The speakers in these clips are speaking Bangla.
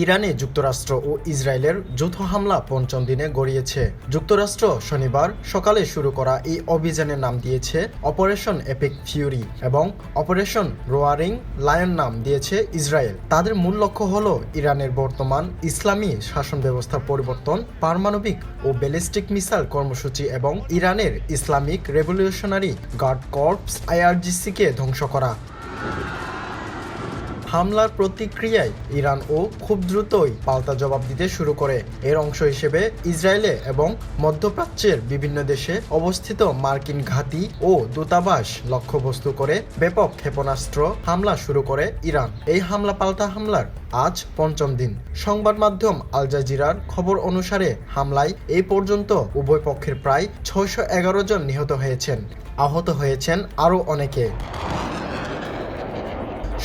ইরানে যুক্তরাষ্ট্র ও ইসরায়েলের যৌথ হামলা পঞ্চম দিনে গড়িয়েছে। যুক্তরাষ্ট্র শনিবার সকালে শুরু করা এই অভিযানের নাম দিয়েছে অপারেশন এপিক ফিউরি এবং অপারেশন রোয়ারিং লায়ন নাম দিয়েছে ইসরায়েল। তাদের মূল লক্ষ্য হল ইরানের বর্তমান ইসলামী শাসন ব্যবস্থার পরিবর্তন, পারমাণবিক ও ব্যালিস্টিক মিসাইল কর্মসূচি এবং ইরানের ইসলামিক রেভলিউশনারি গার্ড কর্পস IRGC-কে ধ্বংস করা। হামলার প্রতিক্রিয়ায় ইরানও খুব দ্রুতই পাল্টা জবাব দিতে শুরু করে। এর অংশ হিসেবে ইসরায়েলে এবং মধ্যপ্রাচ্যের বিভিন্ন দেশে অবস্থিত মার্কিন ঘাঁটি ও দূতাবাস লক্ষ্যবস্তু করে ব্যাপক ক্ষেপণাস্ত্র হামলা শুরু করে ইরান। এই পাল্টা হামলার আজ পঞ্চম দিন। সংবাদ মাধ্যম আল জাজিরার খবর অনুসারে হামলায় এই পর্যন্ত উভয় পক্ষের প্রায় 611 জন নিহত হয়েছেন, আহত হয়েছেন আরও অনেকে।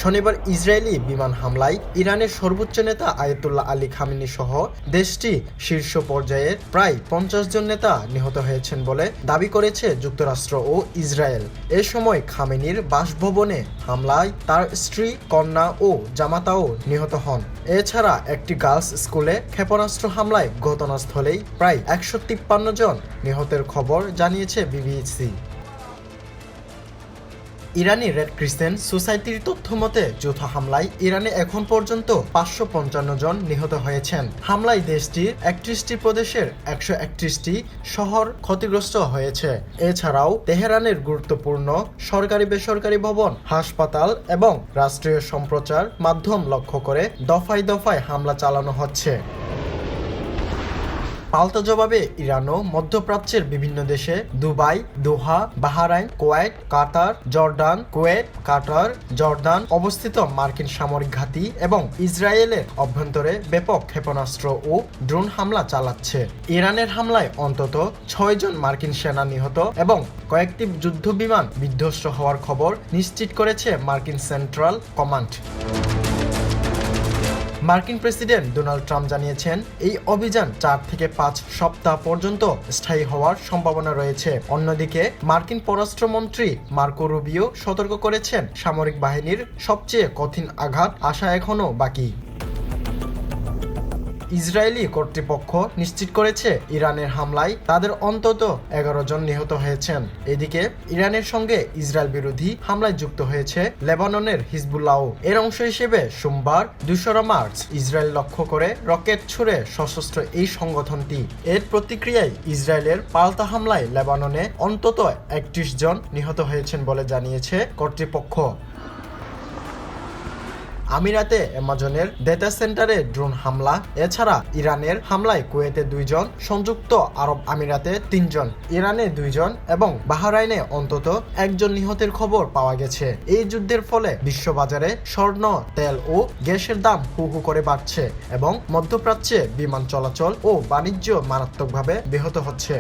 শনিবার ইসরায়েলি বিমান হামলায় ইরানের সর্বোচ্চ নেতা আয়াতুল্লাহ আলী খামেনি সহ দেশটির শীর্ষ পর্যায়ের প্রায় 50 জন নেতা নিহত হয়েছেন বলে দাবি করেছে যুক্তরাষ্ট্র ও ইসরায়েল। এ সময় খামেনির বাসভবনে হামলায় তার স্ত্রী, কন্যা ও জামাতাও নিহত হন। এছাড়া একটি গার্লস স্কুলে ক্ষেপণাস্ত্র হামলায় ঘটনাস্থলেই প্রায় 153 জন নিহতের খবর জানিয়েছে বিবিসি। ইরানি রেড ক্রিসেন্ট সোসাইটির তথ্য মতে যৌথ হামলায় ইরানে এখন পর্যন্ত 555 জন নিহত হয়েছেন। হামলায় দেশটির 31টি প্রদেশের 131টি শহর ক্ষতিগ্রস্ত হয়েছে। এছাড়াও তেহরানের গুরুত্বপূর্ণ সরকারি বেসরকারি ভবন, হাসপাতাল এবং রাষ্ট্রীয় সম্প্রচার মাধ্যম লক্ষ্য করে দফায় দফায় হামলা চালানো হচ্ছে। পাল্টা জবাবে ইরানও মধ্যপ্রাচ্যের বিভিন্ন দেশে দুবাই, দোহা, বাহরাইন, কুয়েত, কাতার, জর্ডান, জর্দান অবস্থিত মার্কিন সামরিক ঘাঁটি এবং ইসরায়েলের অভ্যন্তরে ব্যাপক ক্ষেপণাস্ত্র ও ড্রোন হামলা চালাচ্ছে। ইরানের হামলায় অন্তত 6 জন মার্কিন সেনা নিহত এবং কয়েকটি যুদ্ধবিমান বিধ্বস্ত হওয়ার খবর নিশ্চিত করেছে মার্কিন সেন্ট্রাল কমান্ড। মার্কিন প্রেসিডেন্ট ডোনাল্ড ট্রাম্প জানিয়েছেন এই অভিযান 4 থেকে 5 সপ্তাহ পর্যন্ত স্থায়ী হওয়ার সম্ভাবনা রয়েছে। অন্যদিকে মার্কিন পররাষ্ট্রমন্ত্রী মার্কো রুবিও সতর্ক করেছেন সামরিক বাহিনীর সবচেয়ে কঠিন আঘাত আসা এখনও বাকি। ইসরায়েলি কর্তৃপক্ষ নিশ্চিত করেছে ইরানের হামলায় তাদের অন্তত 11 জন নিহত হয়েছেন। এদিকে ইরানের সঙ্গে ইসরায়েল বিরোধী হামলায় যুক্ত হয়েছে লেবাননের হিজবুল্লাহও। এর অংশ হিসেবে সোমবার 2 মার্চ ইসরায়েল লক্ষ্য করে রকেট ছুড়ে সশস্ত্র এই সংগঠনটি। এর প্রতিক্রিয়ায় ইসরায়েলের পাল্টা হামলায় লেবাননে অন্তত 31 জন নিহত হয়েছেন বলে জানিয়েছে কর্তৃপক্ষ। আমিরাতে অ্যামাজনের ডেটা সেন্টারে ড্রোন হামলা। এছাড়া ইরানের হামলায় কুয়েতে 2 জন, সংযুক্ত আরব আমিরাতে 3 জন, ইরানে 2 জন এবং বাহরাইনে অন্তত 1 জন নিহতের খবর পাওয়া গেছে। এই যুদ্ধের ফলে বিশ্ববাজারে স্বর্ণ, তেল ও গ্যাসের দাম হু হু করে বাড়ছে এবং মধ্যপ্রাচ্যে বিমান চলাচল ও বাণিজ্য মারাত্মকভাবে ব্যাহত হচ্ছে।